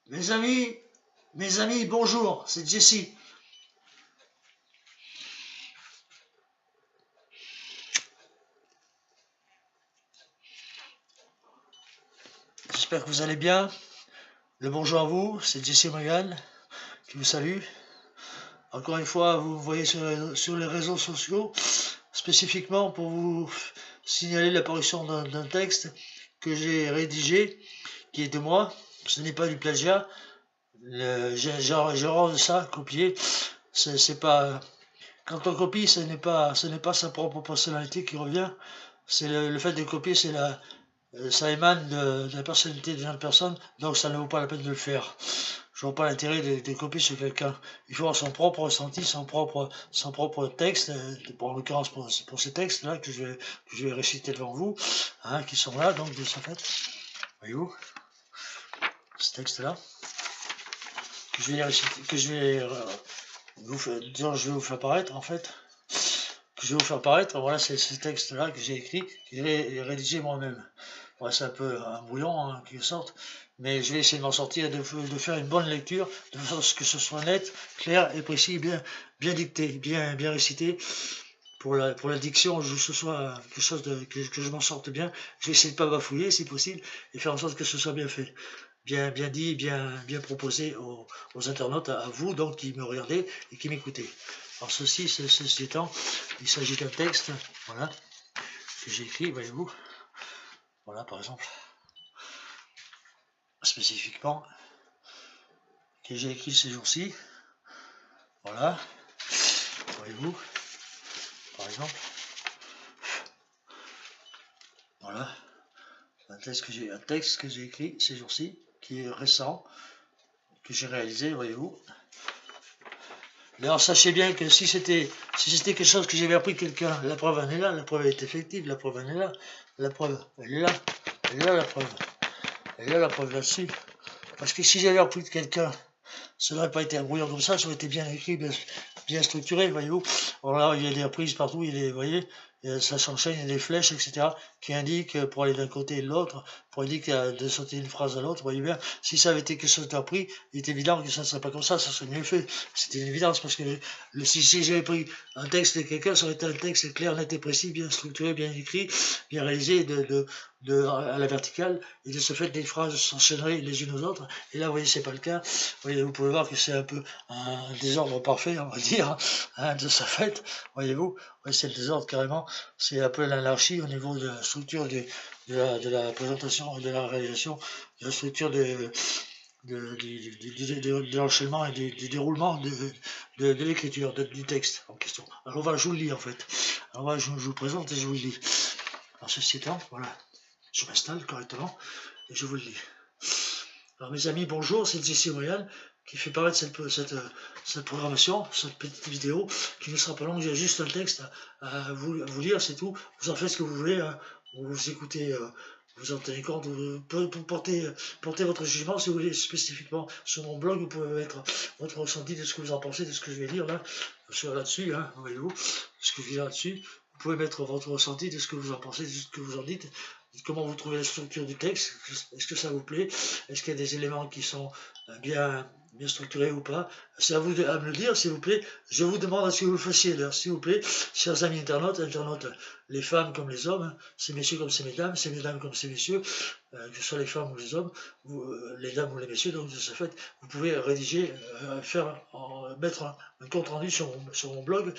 Mes amis, bonjour, c'est Jesse. J'espère que vous allez bien. Le bonjour à vous, c'est Jesse Morgan qui vous salue. Encore une fois, vous voyez sur les réseaux sociaux, spécifiquement pour vous signaler l'apparition d'un texte que j'ai rédigé, qui est de moi. Ce n'est pas du plagiat. J'ai de ça, copié. C'est pas. Quand on copie, ce n'est pas sa propre personnalité qui revient. C'est le fait de copier, ça émane de la personnalité d'une autre personne, donc ça ne vaut pas la peine de le faire. Je vois pas l'intérêt de copier sur quelqu'un. Il faut avoir son propre ressenti, son propre texte, en l'occurrence pour ces textes-là que je vais réciter devant vous, hein, qui sont là, donc de ce fait. Voyez-vous, ce texte-là, que je vais réciter, que je vais je vais vous faire paraître, en fait, que je vais vous faire paraître, voilà, c'est ce texte-là que j'ai écrit, que j'ai rédigé moi-même. Ouais, c'est un peu un brouillon, hein, qui sorte, mais je vais essayer de m'en sortir et de faire une bonne lecture, de façon à ce que ce soit net, clair et précis, bien dicté, bien récité. Pour la diction, que ce soit quelque chose que je m'en sorte bien. Je vais essayer de ne pas bafouiller si possible et faire en sorte que ce soit bien fait. Bien dit, bien proposé aux internautes, à vous donc qui me regardez et qui m'écoutez. Alors ceci étant, il s'agit d'un texte, voilà, que j'ai écrit, voyez-vous. Voilà, par exemple, spécifiquement, que j'ai écrit ces jours-ci. Voilà, voyez-vous, par exemple. Voilà, un texte que j'ai écrit ces jours-ci, qui est récent, que j'ai réalisé, voyez-vous. Alors sachez bien que si c'était quelque chose que j'avais appris de quelqu'un, la preuve en est là, la preuve est effective, la preuve en est là, la preuve, elle est là, la preuve, elle est là la preuve là-dessus. Parce que si j'avais appris de quelqu'un, ça n'aurait pas été un brouillon comme ça aurait été bien écrit, bien structuré, voyez-vous. Alors là, il y a des reprises partout, vous voyez, ça s'enchaîne, il y a des flèches, etc., qui indiquent, pour aller d'un côté et de l'autre, pour indiquer de sauter une phrase à l'autre, voyez bien. Si ça avait été quelque chose d'appris, il est évident que ça ne serait pas comme ça serait mieux fait. C'était une évidence, parce que si j'avais pris un texte de quelqu'un, ça aurait été un texte clair, net et précis, bien structuré, bien écrit, bien réalisé, à la verticale, et de ce fait, les phrases s'enchaîneraient les unes aux autres. Et là, vous voyez, c'est pas le cas. Vous pouvez voir que c'est un peu un désordre parfait, on va dire, hein, de ce fait. Voyez-vous, c'est le désordre carrément. C'est un peu l'anarchie au niveau de la structure de la présentation et de la réalisation, de la structure de l'enchaînement et du déroulement de l'écriture, du texte en question. Alors voilà, je vous le lis en fait. Alors voilà, je vous présente et je vous le lis. Alors ceci étant, voilà, je m'installe correctement et je vous le lis. Alors mes amis, bonjour, c'est Jesse Royal qui fait paraître cette programmation, cette petite vidéo qui ne sera pas longue, j'ai juste un texte à vous lire, c'est tout. Vous en faites ce que vous voulez, hein. Vous écoutez, vous en tenez compte, vous portez votre jugement si vous voulez spécifiquement sur mon blog, vous pouvez mettre votre ressenti de ce que vous en pensez, de ce que je vais dire là, là-dessus, hein, voyez-vous, ce que je dis là-dessus. Vous pouvez mettre votre ressenti de ce que vous en pensez, de ce que vous en dites, comment vous trouvez la structure du texte, est-ce que ça vous plaît, est-ce qu'il y a des éléments qui sont bien structurés ou pas. C'est à vous de me le dire, s'il vous plaît. Je vous demande à ce que vous le fassiez, d'ailleurs, s'il vous plaît, chers amis internautes, les femmes comme les hommes, ces messieurs comme ces mesdames comme ces messieurs, que ce soit les femmes ou les hommes, les dames ou les messieurs, donc de ce fait, vous pouvez rédiger, mettre un compte rendu sur mon blog,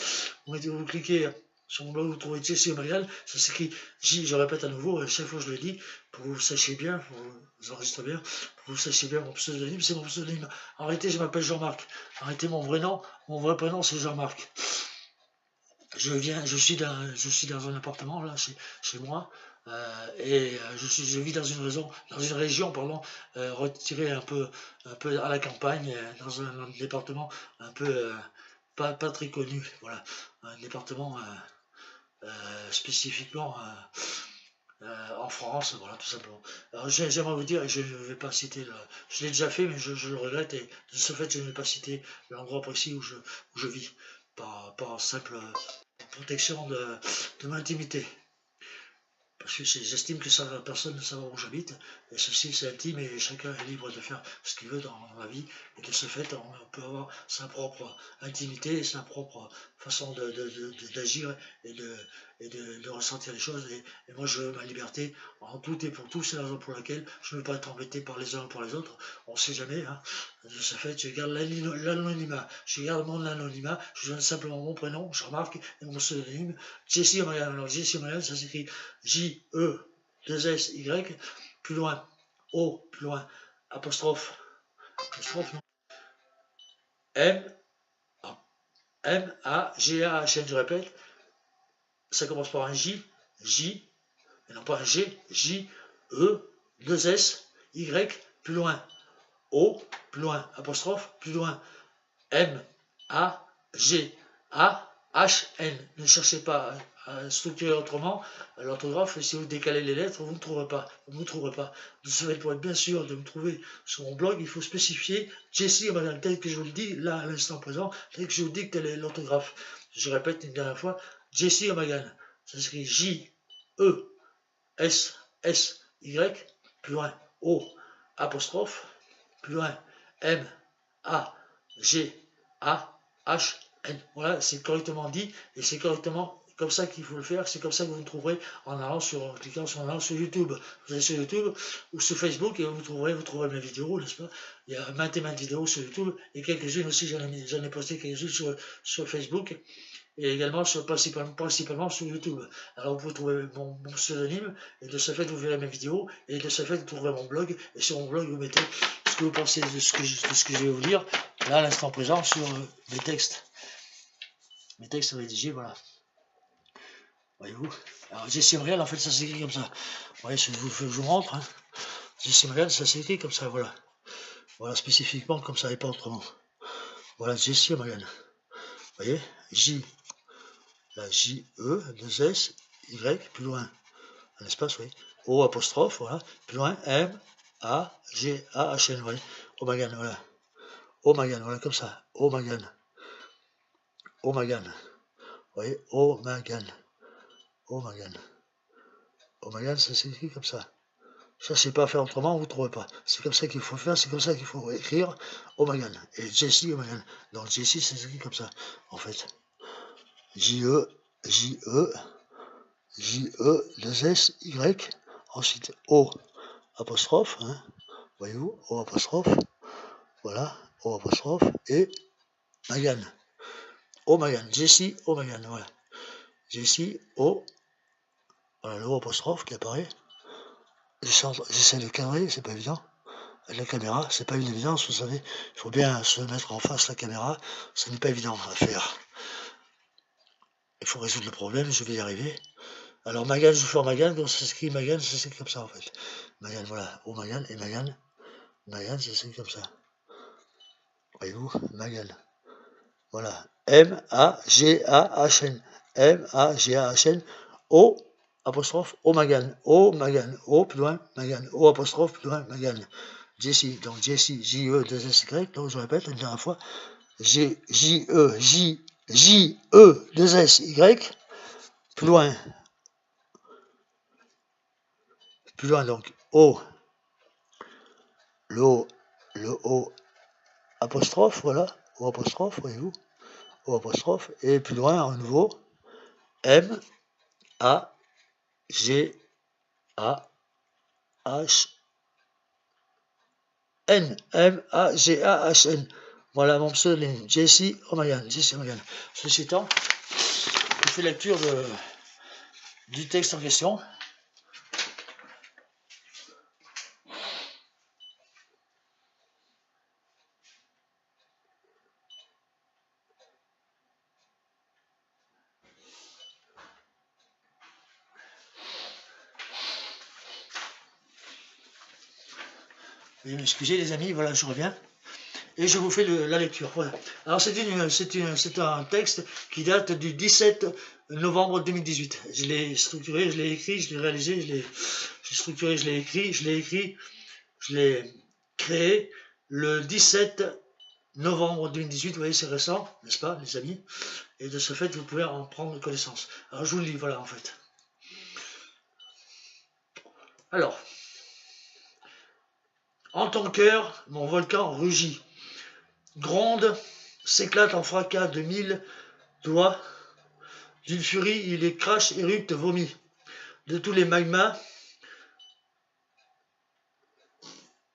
vous cliquez sur mon blog, vous trouvez Jesse Marial, ça s'écrit je répète à nouveau, chaque fois je le dis, pour que vous sachiez bien, pour vous enregistrez bien, pour que vous sachiez bien mon pseudonyme, c'est mon pseudonyme. Arrêtez, je m'appelle Jean-Marc. Arrêtez mon vrai nom, mon vrai prénom c'est Jean-Marc. Je suis dans un appartement là, chez moi, je vis dans une région, pardon, retirée un peu à la campagne, dans un département un peu pas très connu, voilà, un département spécifiquement en France, voilà, tout simplement. Alors j'aimerais vous dire, et je ne vais pas citer, je l'ai déjà fait, mais je le regrette, et de ce fait, je ne vais pas citer l'endroit précis où je vis, par simple protection de mon intimité. parce que j'estime que ça, personne ne saura où j'habite, et ceci c'est intime et chacun est libre de faire ce qu'il veut dans la vie, et de ce fait on peut avoir sa propre intimité, sa propre façon d'agir et de ressentir les choses, et moi je veux ma liberté en tout et pour tout, c'est la raison pour laquelle je ne veux pas être embêté par les uns ou par les autres, on ne sait jamais, hein. De ce fait je garde l'anonymat, je garde mon anonymat, je donne simplement mon prénom, je remarque, et mon pseudonyme, Jesse O'Malley. Alors Jesse O'Malley, ça s'écrit J-E-2-S-Y, plus loin, O, plus loin, apostrophe, non, M-A-G-A-H-N, je répète, ça commence par un J, J, et non pas un G, J-E-2-S-Y, plus loin, O, plus loin, apostrophe, plus loin, M-A-G-A-H-N. Ne cherchez pas à structurer autrement l'orthographe. Si vous décalez les lettres, vous ne trouverez pas. Vous ne trouverez pas. De ce fait, pour être bien sûr de me trouver sur mon blog, il faut spécifier Jesse O'Malley, tel que je vous le dis, là, à l'instant présent, tel que je vous dis que telle est l'orthographe. Je répète une dernière fois, Jesse O'Malley. Ça s'écrit J-E-S-S-Y, plus loin, O, apostrophe, plus loin, M-A-G-A-H-N. Voilà, c'est correctement dit et c'est correctement comme ça qu'il faut le faire. C'est comme ça que vous me trouverez en cliquant sur YouTube. Vous allez sur YouTube ou sur Facebook et vous trouverez mes vidéos, n'est-ce pas? Il y a maintes et maintes vidéos sur YouTube et quelques-unes aussi, j'en ai posté quelques-unes sur Facebook et également principalement sur YouTube. Alors vous pouvez trouver mon pseudonyme et de ce fait vous verrez mes vidéos et de ce fait vous trouverez mon blog et sur mon blog vous mettez ce que vous pensez de ce que je vais vous dire là à l'instant présent sur mes textes rédigés, voilà. Voyez-vous. Alors Jesse O'Malley, en fait ça s'écrit comme ça. Vous voyez, je vous montre. Hein. Jesse O'Malley, ça s'écrit comme ça, voilà. Voilà, spécifiquement comme ça et pas autrement. Voilà, Jesse O'Malley. Vous voyez, la J-E, 2-S, Y, plus loin, un espace, oui, O apostrophe, voilà, plus loin, M-A-G-A-H-N, oui, O'Magan, voilà, O'Magan, voilà, comme ça, O'Magan, O'Magan, vous voyez, O'Magan, O'Magan, O'Magan, ça s'écrit comme ça. Ça, c'est pas à faire autrement, vous ne trouvez pas. C'est comme ça qu'il faut faire, c'est comme ça qu'il faut écrire O'Magan. Et Jesse O'Magan. Donc Jesse, ça s'écrit comme ça, en fait. J-E, J-E, J-E, 2-S, Y, ensuite O, apostrophe, hein, voyez-vous, O apostrophe, voilà, O apostrophe, et Magan, O Magan, Jesse O Magan, voilà, Jesse O, voilà, le O apostrophe qui apparaît, j'essaie de cadrer, c'est pas évident, avec la caméra, c'est pas une évidence, vous savez, il faut bien se mettre en face de la caméra, ce n'est pas évident à faire, il faut résoudre le problème, je vais y arriver. Alors Magan, je fais en Magan, donc ça s'écrit Magan, ça s'écrit comme ça en fait. Magan, voilà, O Magan et Magan, Magan, ça s'écrit comme ça. Voyez-vous, Magan. Voilà, M-A-G-A-H-N, M-A-G-A-H-N, O, apostrophe, O Magan, O Magan, O plus loin, Magan, O apostrophe plus loin, Magan. Jesse, donc Jesse, J-E, 2-S-Y, donc je répète une dernière fois, J-E, J-E, 2-S-Y, plus loin, donc O, le O, apostrophe, voilà, O apostrophe, voyez-vous, O apostrophe, et plus loin, à nouveau, M, A, G, A, H, N, M, A, G, A, H, N. Voilà mon pseudonyme, Jesse O'Malley, Jesse O'Malley. Ceci étant, je fais lecture du texte en question. Veuillez m'excuser les amis, voilà je reviens. Et je vous fais la lecture. Voilà. Alors c'est un texte qui date du 17 novembre 2018. Je l'ai structuré, je l'ai écrit, je l'ai réalisé, je l'ai structuré, je l'ai écrit, je l'ai créé le 17 novembre 2018. Vous voyez, c'est récent, n'est-ce pas, les amis? Et de ce fait, vous pouvez en prendre connaissance. Alors je vous le lis, voilà en fait. Alors, en ton cœur, mon volcan rugit, gronde, s'éclate en fracas de 1000 doigts. D'une furie, il est crache, éructe, vomit. De tous les magmas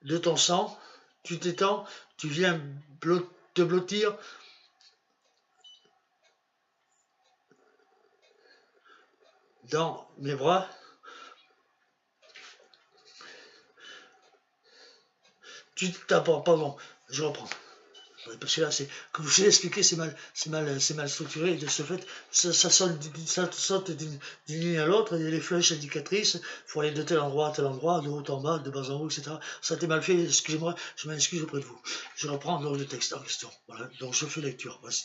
de ton sang, tu t'étends, tu viens te blottir dans mes bras. Pardon, je reprends. Parce que là, comme je l'ai expliqué, c'est mal structuré. De ce fait, ça saute d'une ligne à l'autre. Il y a les flèches indicatrices. Il faut aller de tel endroit à tel endroit, de haut en bas, de bas en haut, etc. Ça a été mal fait. Excusez-moi, je m'excuse auprès de vous. Je reprends donc le texte en question. Voilà. Donc je fais lecture. Voici.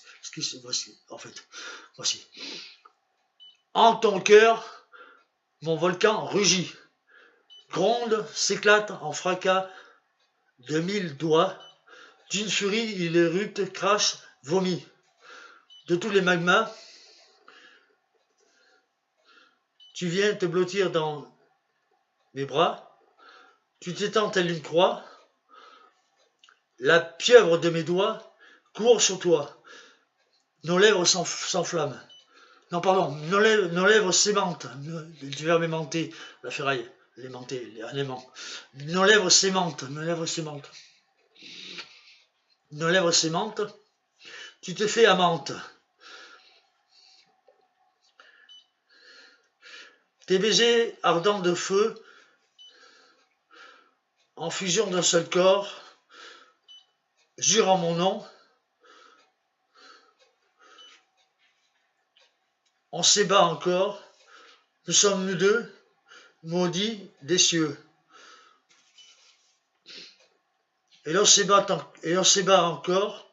En fait, voici. En ton cœur, mon volcan rugit, gronde, s'éclate en fracas de 1000 doigts. D'une furie, il érupte, crache, vomit. De tous les magmas, tu viens te blottir dans mes bras. Tu t'étends telle une croix. La pieuvre de mes doigts court sur toi. Nos lèvres s'enflamment. Non, pardon, nos lèvres s'aimantent. Du verbe aimanter, la ferraille, l'aimanter, l'aimant. Nos lèvres s'aimantent. Tu te fais amante. Tes baisers ardents de feu, en fusion d'un seul corps, jure en mon nom, on s'ébat encore, nous sommes nous deux, maudits des cieux. Et l'on s'ébat encore, et encore.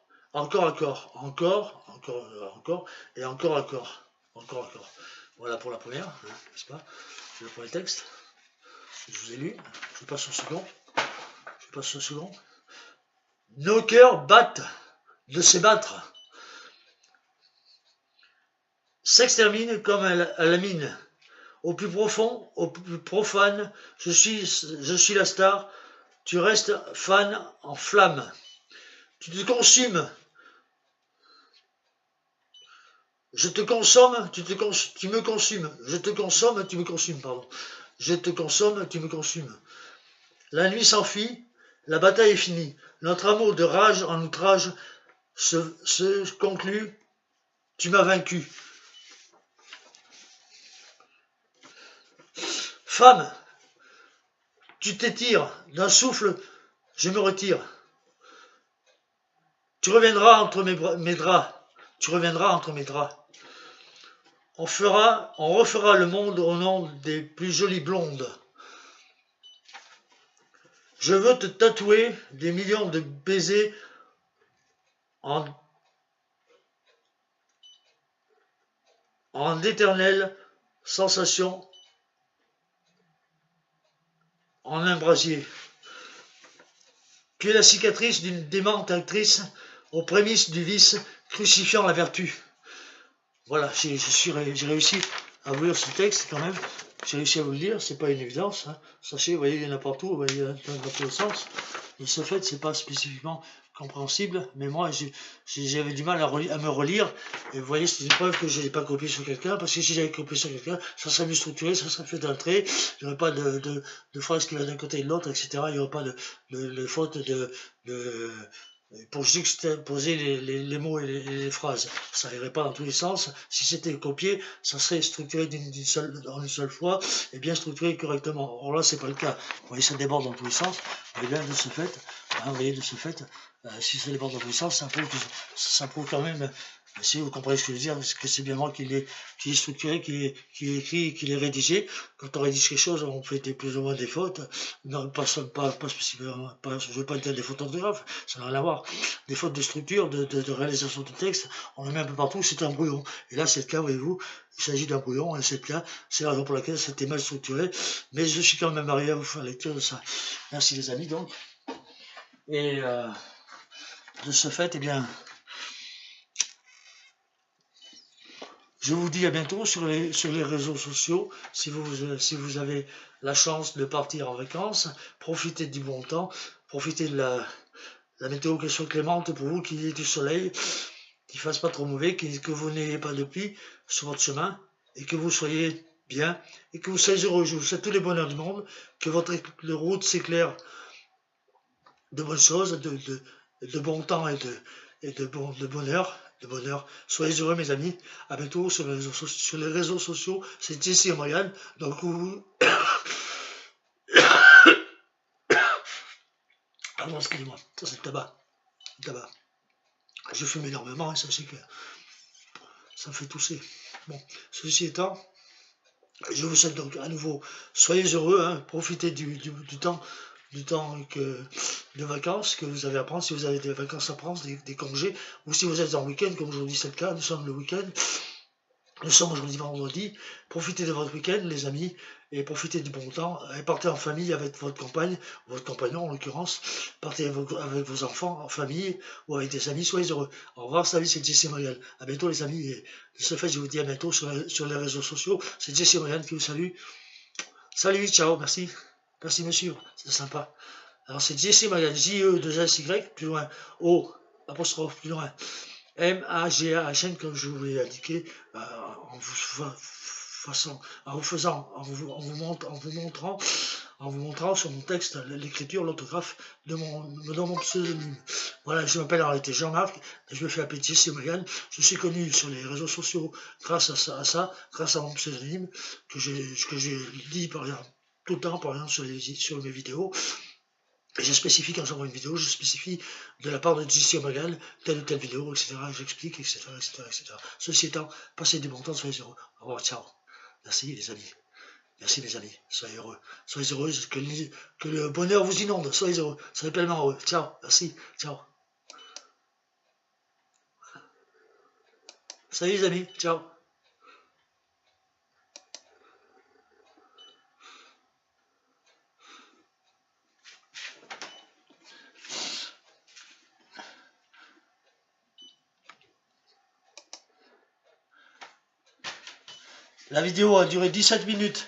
Voilà pour la première, n'est-ce pas? C'est le premier texte. Je vous ai lu. Je passe au second. Nos cœurs battent de s'ébattre, s'exterminent comme à la mine. Au plus profond, au plus profane, je suis la star, tu restes fan en flamme. Tu te consumes. Je te consomme, tu me consumes. Je te consomme, tu me consumes, pardon. Je te consomme, tu me consumes. La nuit s'enfuit, la bataille est finie. Notre amour de rage en outrage se conclut. Tu m'as vaincu. Femme, tu t'étires, d'un souffle, je me retire. Tu reviendras entre mes draps. On refera le monde au nom des plus jolies blondes. Je veux te tatouer des millions de baisers en d'éternelles sensations en un brasier. Tu es la cicatrice d'une démente actrice aux prémices du vice, crucifiant la vertu. Voilà, j'ai réussi à vous lire ce texte quand même. J'ai réussi à vous le dire, c'est pas une évidence. Hein. Sachez, vous voyez, il y en a partout, vous voyez, dans tous les sens. Et ce fait, c'est pas spécifiquement compréhensible, mais moi, j'avais du mal à me relire. Et vous voyez, c'est une preuve que je n'ai pas copié sur quelqu'un, parce que si j'avais copié sur quelqu'un, ça serait mieux structuré, ça serait fait d'un trait, il n'y aurait pas de phrases qui vont d'un côté et de l'autre, etc. Il n'y aurait pas de faute pour juxtaposer les mots et les phrases. Ça n'irait pas dans tous les sens. Si c'était copié, ça serait structuré en une seule fois et bien structuré correctement. Or là, c'est pas le cas. Vous voyez, ça déborde dans tous les sens. Et bien, de ce fait, si ça déborde dans tous les sens, ça prouve quand même, si vous comprenez ce que je veux dire, que c'est bien moi qui l'ai structuré, qui l'ai écrit, qui l'ai rédigé. Quand on rédige quelque chose, on fait plus ou moins des fautes. Non, pas spécifiquement, je ne veux pas dire des fautes d'orthographe, ça n'a rien à voir. Des fautes de structure, de réalisation de texte, on le met un peu partout, c'est un brouillon. Et là, c'est le cas, voyez-vous, il s'agit d'un brouillon, et c'est le cas, c'est la raison pour laquelle c'était mal structuré. Mais je suis quand même arrivé à vous faire lecture de ça. Merci les amis, donc. Et de ce fait, eh bien, je vous dis à bientôt sur les réseaux sociaux. Si vous avez la chance de partir en vacances, profitez du bon temps, profitez de la météo qu'elle soit clémente pour vous, qu'il y ait du soleil, qu'il fasse pas trop mauvais, que vous n'ayez pas de pluie sur votre chemin, et que vous soyez bien, et que vous soyez heureux. Je vous souhaite tous les bonheurs du monde, que votre route s'éclaire de bonnes choses, de bon temps et de bonheur. Soyez heureux, mes amis. À bientôt sur les réseaux sociaux. C'est Jesse et Marianne. Donc, pardon, excusez-moi. Ça, c'est le tabac. Je fume énormément et ça, c'est que ça me fait tousser. Bon, ceci étant, je vous souhaite donc à nouveau, soyez heureux, hein, profitez du temps de vacances que vous avez à prendre, si vous avez des vacances à prendre, des congés, ou si vous êtes en week-end, comme aujourd'hui c'est le cas, nous sommes le week-end, nous sommes aujourd'hui vendredi, profitez de votre week-end les amis, et profitez du bon temps, et partez en famille avec votre compagne, votre compagnon en l'occurrence, partez avec vos enfants en famille, ou avec des amis, soyez heureux. Au revoir, salut, c'est Jesse Marianne. À bientôt les amis, et de ce fait je vous dis à bientôt sur les réseaux sociaux, c'est Jesse Marianne qui vous salue. Salut, ciao, merci. Merci monsieur, c'est sympa. Alors c'est Jesse Marianne, J-E-2-S-Y, plus loin, O, apostrophe, plus loin, M-A-G-A-H-N, comme je vous l'ai indiqué, en vous montrant sur mon texte l'écriture, l'autographe de mon pseudonyme. Voilà, je m'appelle en réalité Jean-Marc, et je me fais appeler Jesse Marianne. Je suis connu sur les réseaux sociaux grâce à ça, grâce à mon pseudonyme, que j'ai dit par exemple tout le temps, par exemple sur mes vidéos. Et je spécifie quand j'envoie une vidéo, je spécifie de la part de Jesse Marianne telle ou telle vidéo, etc. J'explique, etc., etc. Ceci étant, passez du bon temps, soyez heureux. Au revoir, ciao. Merci les amis. Merci mes amis. Soyez heureux. Soyez heureux, que le bonheur vous inonde. Soyez heureux. Soyez pleinement heureux. Ciao. Merci. Ciao. Salut les amis. Ciao. La vidéo a duré 17 minutes.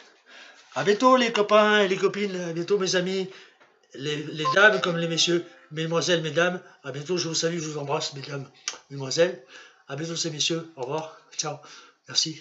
À bientôt les copains et les copines. À bientôt mes amis. Les dames comme les messieurs. Mesdemoiselles, mesdames. À bientôt. Je vous salue. Je vous embrasse, mesdames, mesdemoiselles. À bientôt ces messieurs. Au revoir. Ciao. Merci.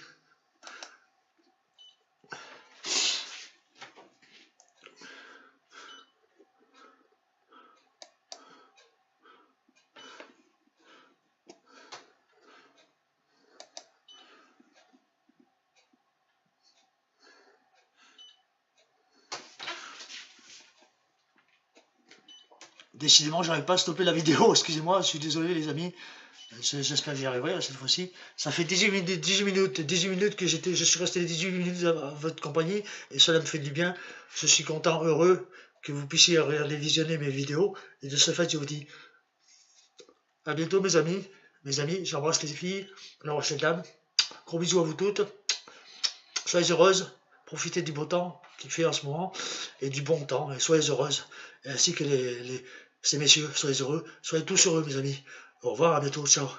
Décidément, j'arrive pas à stopper la vidéo. Excusez-moi, je suis désolé les amis. J'espère que j'y arriverai cette fois-ci. Ça fait 18 minutes que je suis resté 18 minutes à votre compagnie et cela me fait du bien. Je suis content, heureux que vous puissiez regarder, visionner mes vidéos. Et de ce fait, je vous dis à bientôt mes amis. J'embrasse les filles, j'embrasse les dames. Gros bisous à vous toutes. Soyez heureuses, profitez du beau temps qu'il fait en ce moment et du bon temps et soyez heureuses. Et ainsi que ces messieurs, soyez heureux, soyez tous heureux mes amis. Au revoir, à bientôt, ciao.